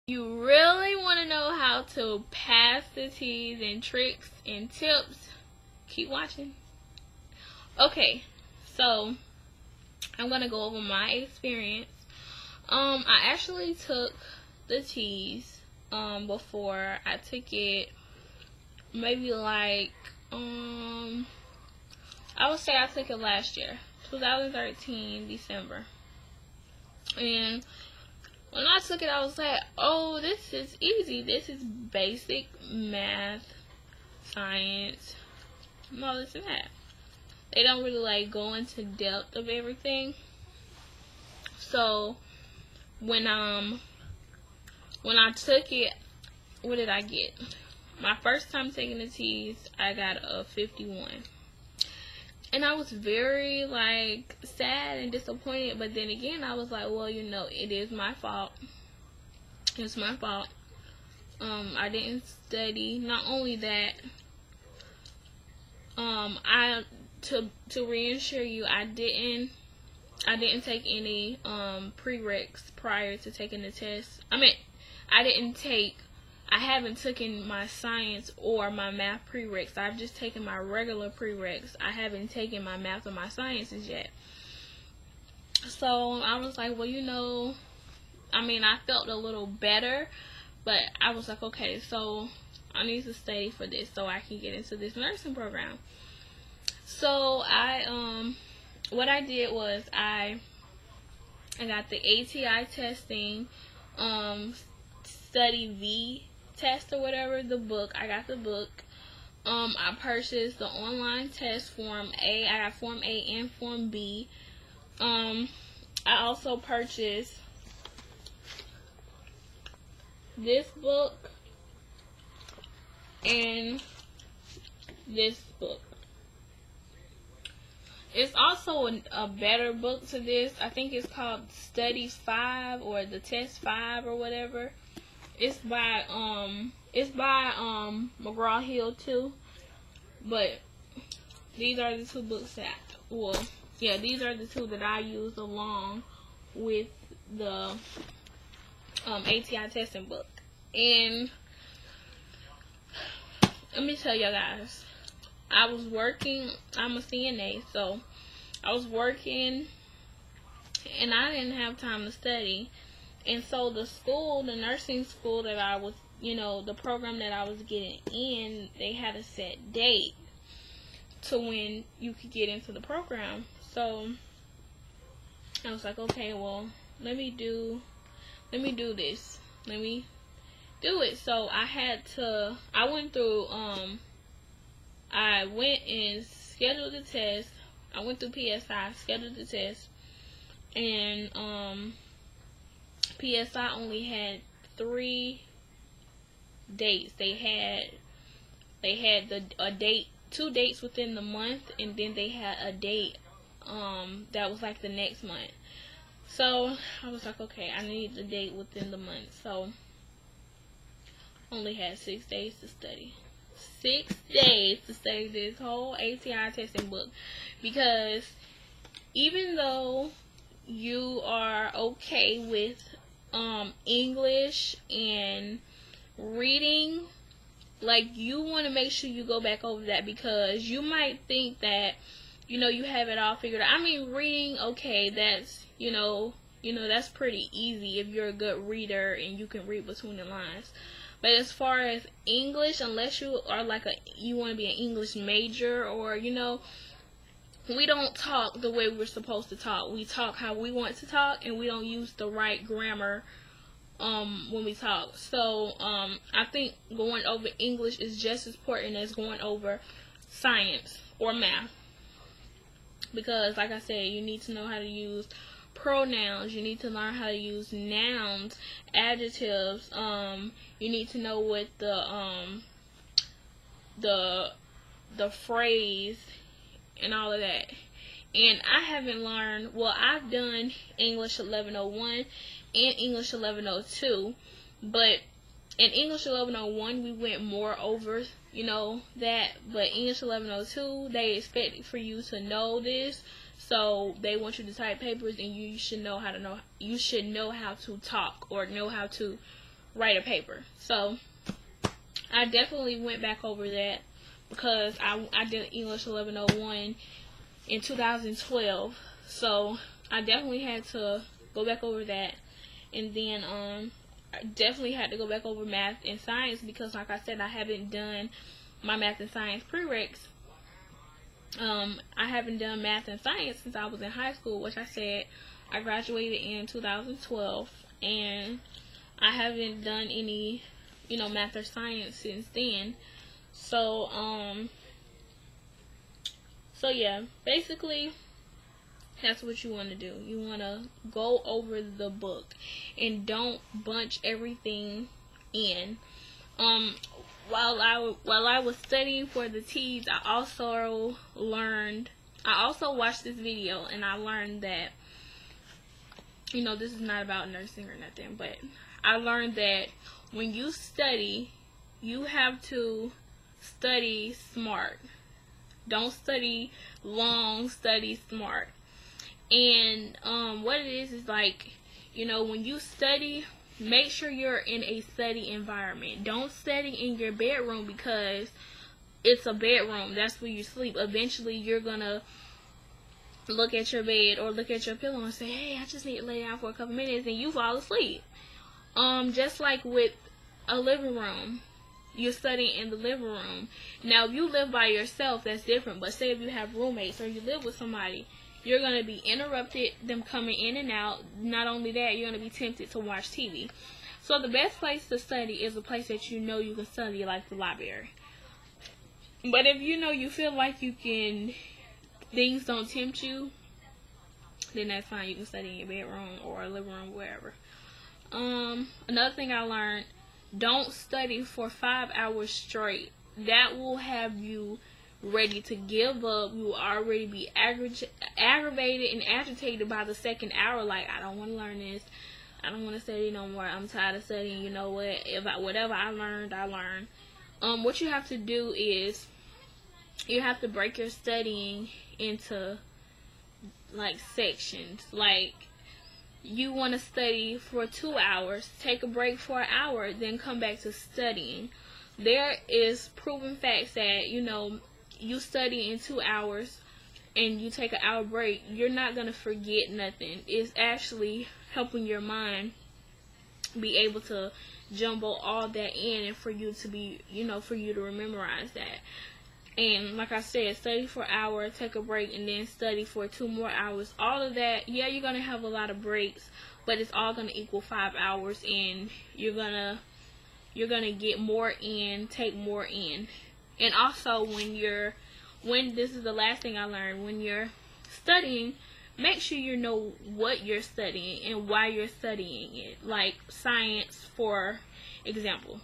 You really want to know how to pass the T's and tricks and tips? Keep watching. Okay, so I'm gonna go over my experience. I actually took the T's before. I took it maybe like I would say I took it last year, 2013 December, and when I took it, I was like, oh, this is easy. This is basic math, science, and all this and that. They don't really like go into depth of everything. So when I took it, what did I get? My first time taking the T's, I got a 51. And I was very like sad and disappointed, but then again I was like, well, you know, it is my fault. It's my fault. I didn't study. Not only that, to reassure you, I didn't take any prereqs prior to taking the test. I haven't taken my science or my math prereqs. I've just taken my regular prereqs. I haven't taken my math or my sciences yet. So I was like, well, you know, I felt a little better, but I was like, okay, so I need to study for this so I can get into this nursing program. So what I did was I got the ATI testing, study V test or whatever, the book. I got the book. I purchased the online test form A. I got form A and form B. I also purchased this book and this book. It's also a better book to this. I think it's called Study 5 or the Test 5 or whatever. It's by McGraw-Hill too. But these are the two books that, these are the two that I used along with the ATI testing book. And let me tell y'all guys, I was working. I'm a CNA, so I was working and I didn't have time to study. And so the nursing school that I was, the program that I was getting in, they had a set date to when you could get into the program. So I was like, okay, well, let me do this. Let me do it. So I went and scheduled the test. I went through PSI, scheduled the test, and PSI only had 3 dates. They had a date, 2 dates within the month, and then they had a date that was like the next month. So I was like, okay, I need the date within the month. So only had 6 days to study. 6 days to study this whole ATI testing book, because even though you are okay with English and reading, like, you want to make sure you go back over that, because you might think that you have it all figured out. Reading, okay, that's that's pretty easy if you're a good reader and you can read between the lines. But as far as English, unless you are you want to be an English major, or we don't talk the way we're supposed to talk. We talk how we want to talk, and we don't use the right grammar when we talk. So I think going over English is just as important as going over science or math, because like I said, you need to know how to use pronouns, you need to learn how to use nouns, adjectives, you need to know what the phrase and all of that. And I haven't learned, I've done English 1101 and English 1102, but in English 1101 we went more over that, but English 1102 they expect for you to know this. So they want you to type papers, and you should know how to talk, or know how to write a paper. So I definitely went back over that because I did English 1101 in 2012. So I definitely had to go back over that. And then I definitely had to go back over math and science because, like I said, I haven't done my math and science prereqs. I haven't done math and science since I was in high school, which I said I graduated in 2012, and I haven't done any, math or science since then. So, yeah, basically, that's what you want to do. You want to go over the book and don't bunch everything in. While I was studying for the T's, I also watched this video, and I learned that, this is not about nursing or nothing, but I learned that when you study, you have to study smart. Don't study long, study smart. And what it is like, when you study, make sure you're in a study environment. Don't study in your bedroom because it's a bedroom. That's where you sleep. Eventually, you're gonna look at your bed or look at your pillow and say, hey, I just need to lay down for a couple minutes, and you fall asleep. Just like with a living room, you're studying in the living room. Now, if you live by yourself, that's different. But say if you have roommates or you live with somebody, you're going to be interrupted, them coming in and out. Not only that, you're going to be tempted to watch TV. So the best place to study is a place that you can study, like the library. But if you feel like things don't tempt you, then that's fine. You can study in your bedroom or a living room, wherever. Another thing I learned, don't study for 5 hours straight. That will have you ready to give up. You will already be aggravated and agitated by the second hour. Like, I don't want to learn this. I don't want to study no more. I'm tired of studying. You know what? Whatever I learned, I learned. What you have to do is you have to break your studying into like sections. Like, you want to study for 2 hours, take a break for an hour, then come back to studying. There is proven facts that, you study in 2 hours and you take an hour break, you're not going to forget nothing. It's actually helping your mind be able to jumble all that in, and for you to be, for you to memorize that. And like I said, study for an hour, take a break, and then study for 2 more hours. All of that, yeah, you're going to have a lot of breaks, but it's all going to equal 5 hours, and you're going to get more in, take more in. And also, when this is the last thing I learned, when you're studying, make sure you know what you're studying and why you're studying it. Like science, for example.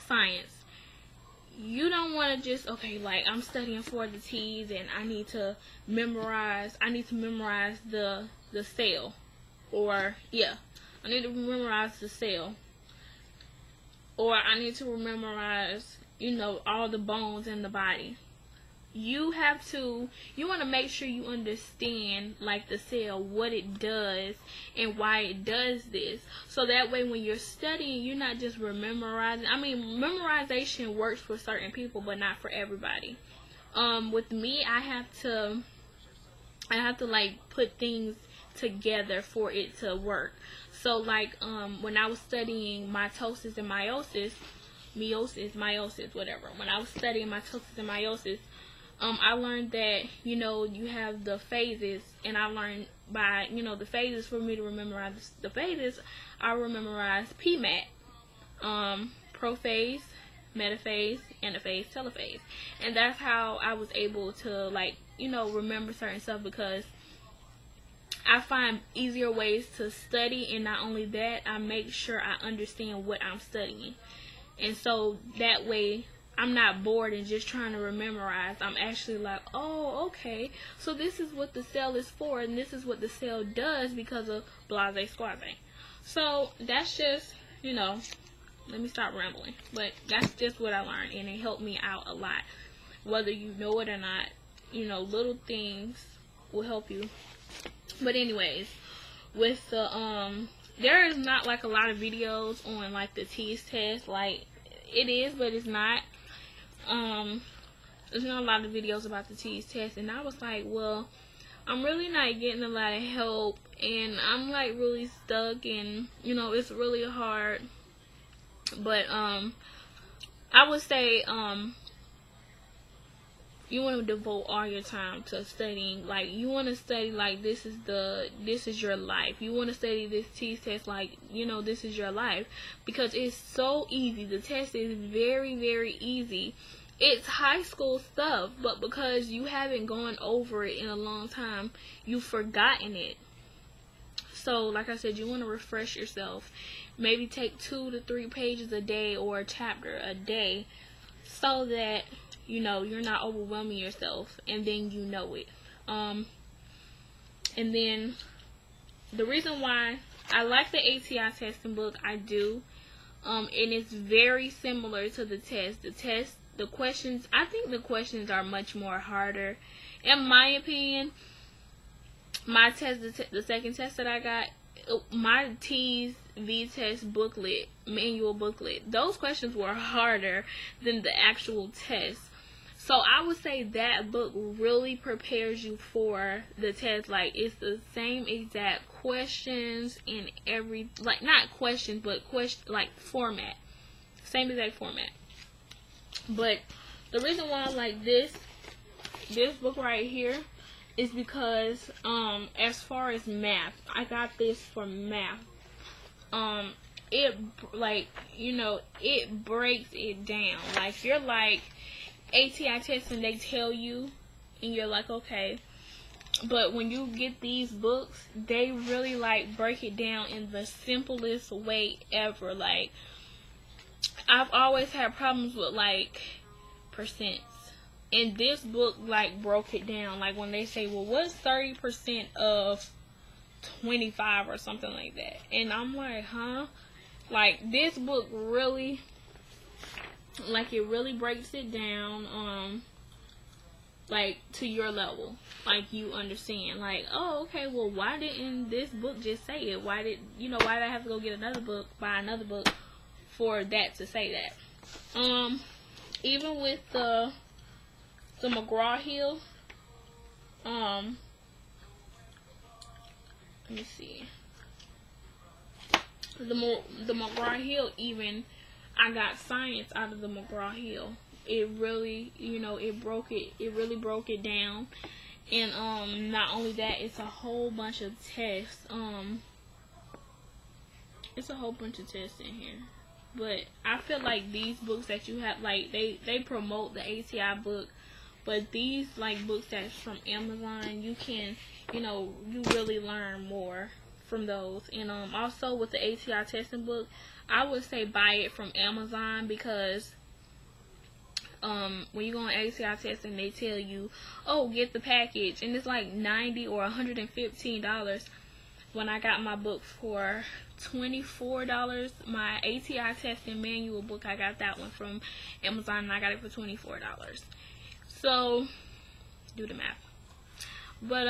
Science. You don't want to just, like, I'm studying for the T's and I need to memorize the cell. Or, yeah, I need to memorize the cell. Or I need to memorize, all the bones in the body. You want to make sure you understand, like, the cell, what it does and why it does this. So that way when you're studying, you're not just memorizing. I mean, memorization works for certain people, but not for everybody. With me, I have to like put things together for it to work. So like, when I was studying mitosis and meiosis, whatever. When I was studying mitosis and meiosis, I learned that, you have the phases, and I learned by, the phases. For me to memorize the phases, I will memorize PMAT, prophase, metaphase, anaphase, telophase. And that's how I was able to, like, remember certain stuff, because I find easier ways to study, and not only that, I make sure I understand what I'm studying. And so that way, I'm not bored and just trying to memorize. I'm actually like, oh, okay, so this is what the cell is for, and this is what the cell does because of blase squaze. So that's just, let me stop rambling. But that's just what I learned, and it helped me out a lot. Whether you know it or not, little things will help you. But anyways, with the there is not like a lot of videos on like the TEAS test. Like it is, but it's not. There's not a lot of videos about the TEAS test, and I was like, well, I'm really not getting a lot of help, and I'm like really stuck, and you know, it's really hard. But I would say you want to devote all your time to studying. Like you want to study like this is your life. You want to study this TEAS test like, you know, this is your life, because it's so easy. The test is very, very easy. It's high school stuff, but because you haven't gone over it in a long time, you've forgotten it. So like I said, you want to refresh yourself. Maybe take 2 to 3 pages a day or a chapter a day, so that you know you're not overwhelming yourself, and then you know it. And then the reason why I like the ATI testing book, I do, and it's very similar to the test. The questions, I think the questions are much more harder, in my opinion. My test, the second test that I got, my TEAS V-test booklet, manual booklet, those questions were harder than the actual test. So I would say that book really prepares you for the test. Like it's the same exact questions in every, like not questions, but like format, same exact format. But the reason why I like this book right here is because as far as math, I got this for math. It, like, you know, it breaks it down. Like you're like ATI testing, they tell you and you're like, okay, but when you get these books, they really like break it down in the simplest way ever. Like I've always had problems with like percents, and this book like broke it down. Like when they say, well, what's 30% of 25 or something like that, and I'm like, huh? Like this book really, like it really breaks it down like to your level. Like you understand, like, oh, okay, well, why didn't this book just say it? Why did I have to go get another book, buy another book for that to say that? Even with the McGraw-Hill, let me see, the McGraw-Hill, even I got science out of the McGraw-Hill. It really, you know, it really broke it down. And not only that, it's a whole bunch of tests. It's a whole bunch of tests in here. But I feel like these books that you have, like they promote the ATI book, but these like books that's from Amazon, you can, you know, you really learn more from those. And also with the ATI testing book, I would say buy it from Amazon, because when you go on ATI testing, they tell you, oh, get the package, and it's like $90 or $115. When I got my book for $24, my ATI testing manual book, I got that one from Amazon, and I got it for $24. So do the math. But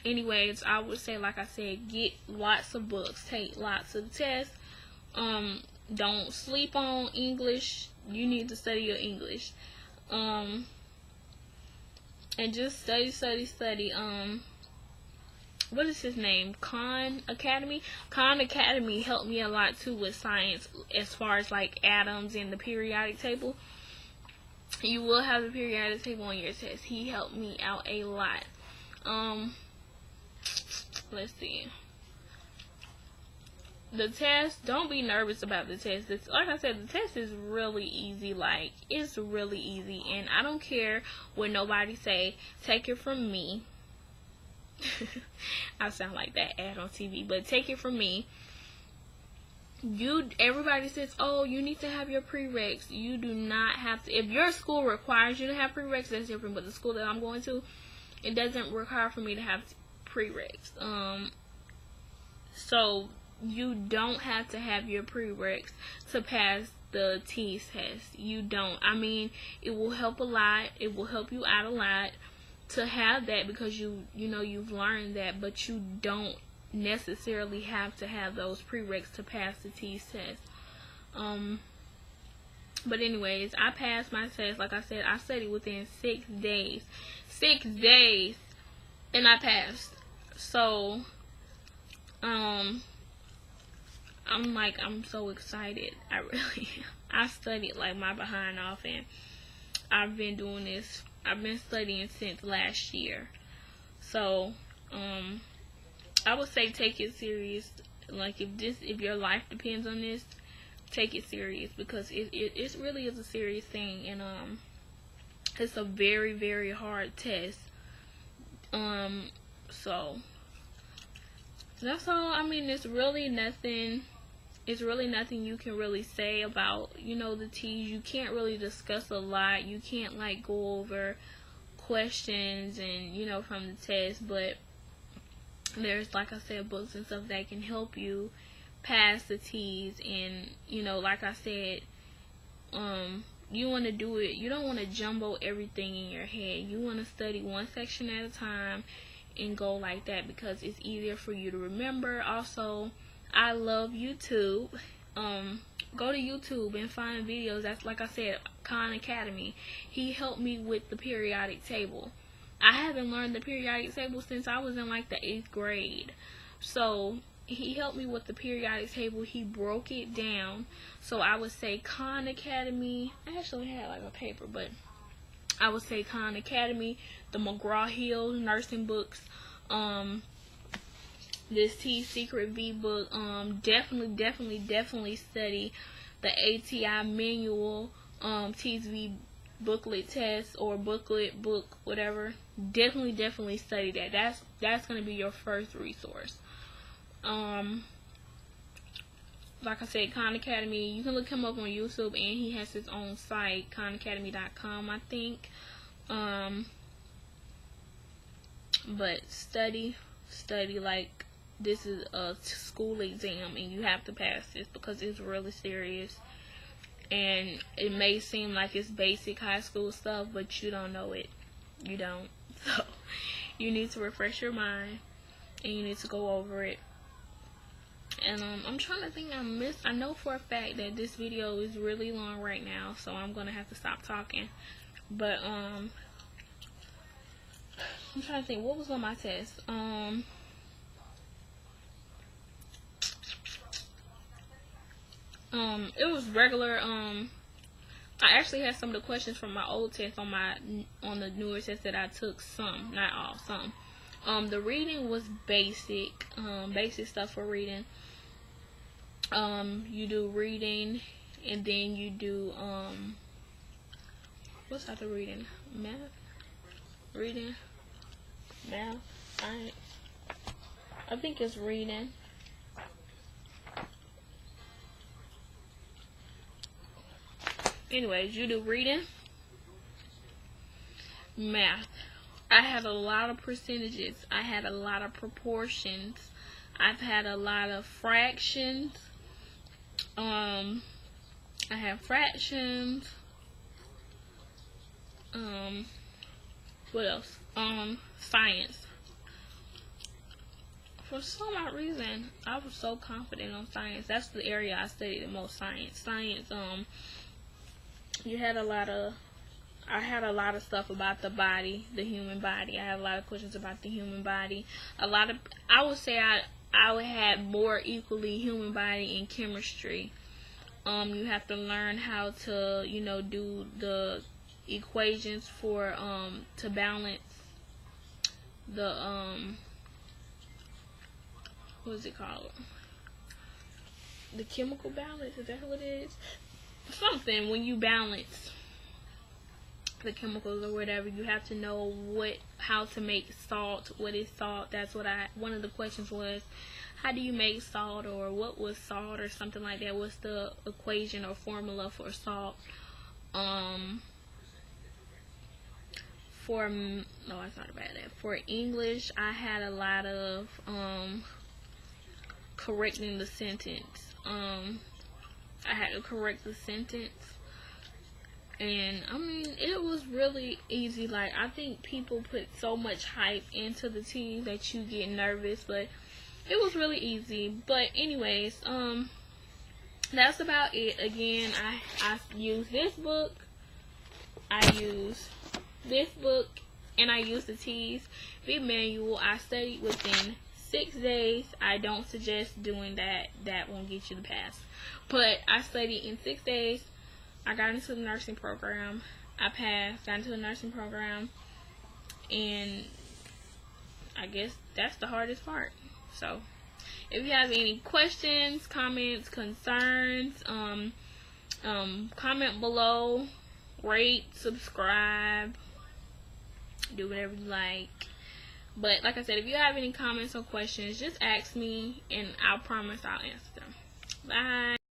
anyways, I would say, like I said, get lots of books, take lots of tests. Don't sleep on English. You need to study your English. And just study. What is his name? Khan Academy. Khan Academy helped me a lot too with science, as far as like atoms and the periodic table. You will have the periodic table on your test. He helped me out a lot. Let's see. The test, don't be nervous about the test. Like I said, the test is really easy. Like, it's really easy. And I don't care what nobody say. Take it from me. I sound like that ad on TV, but take it from me. Everybody says, oh, you need to have your prereqs. You do not have to. If your school requires you to have prereqs, that's different. But the school that I'm going to, it doesn't require for me to have prereqs. So you don't have to have your prereqs to pass the TEAS test. You don't. I mean, it will help a lot. It will help you out a lot to have that, because you know you've learned that, but you don't necessarily have to have those prereqs to pass the TEAS test. But anyways, I passed my test. Like I said, I studied within 6 days. 6 days, and I passed. So, I'm so excited. I really am. I studied like my behind off, and I've been doing this. I've been studying since last year. So, I would say take it serious. Like if your life depends on this, take it serious, because it really is a serious thing, and it's a very, very hard test. So that's all. I mean, it's really nothing you can really say about, you know, the TEAS. You can't really discuss a lot. You can't like go over questions and, you know, from the test, but there's, like I said, books and stuff that can help you pass the TEAS. And, you know, like I said, you want to do it, you don't want to jumbo everything in your head. You want to study one section at a time and go like that, because it's easier for you to remember. Also, I love YouTube. Go to YouTube and find videos. That's, like I said, Khan Academy. He helped me with the periodic table. I haven't learned the periodic table since I was in like the 8th grade. So he helped me with the periodic table. He broke it down. So I would say Khan Academy. I actually had like a paper, but I would say Khan Academy, the McGraw-Hill nursing books, this TEAS Secret V book. Definitely study the ATI manual, TEAS V booklet test, or booklet, book, whatever. Definitely study that. That's gonna be your first resource. Like I said, Khan Academy, you can look him up on YouTube, and he has his own site, KhanAcademy.com, I think. But study like this is a school exam, and you have to pass this, because it's really serious. And it may seem like it's basic high school stuff, but you don't know it. You don't. So you need to refresh your mind, and you need to go over it. And I'm trying to think. I know for a fact that this video is really long right now, so I'm gonna have to stop talking. But I'm trying to think, what was on my test? It was regular. I actually had some of the questions from my old test on the newer test that I took. Some, not all, some. The reading was basic stuff for reading. You do reading, and then you do what's after reading? Reading, math, science. I think it's reading. Anyways, you do reading, math. I had a lot of percentages. I had a lot of proportions. I've had a lot of fractions. I have fractions. What else? Science. For some odd reason, I was so confident on science. That's the area I studied the most. Science. I had a lot of stuff about the body, the human body. I had a lot of questions about the human body. I would say I would have more equally human body in chemistry. You have to learn how to, you know, do the equations for to balance the what is it called? The chemical balance, is that what it is? Something when you balance the chemicals or whatever, you have to know how to make salt. What is salt? That's what one of the questions was, how do you make salt, or what was salt, or something like that. What's the equation or formula for salt? For English, I had a lot of correcting the sentence. I had to correct the sentence. And I mean, it was really easy. Like, I think people put so much hype into the TEAS that you get nervous, but it was really easy. But anyways, that's about it. Again, I use this book, I use this book, and I use the TSV manual. I studied within 6 days. I don't suggest doing that. That won't get you the pass. But I studied in 6 days. I got into the nursing program. I passed, got into the nursing program, and I guess that's the hardest part. So if you have any questions, comments, concerns, comment below, rate, subscribe, do whatever you like. But like I said, if you have any comments or questions, just ask me and I'll promise I'll answer them. Bye.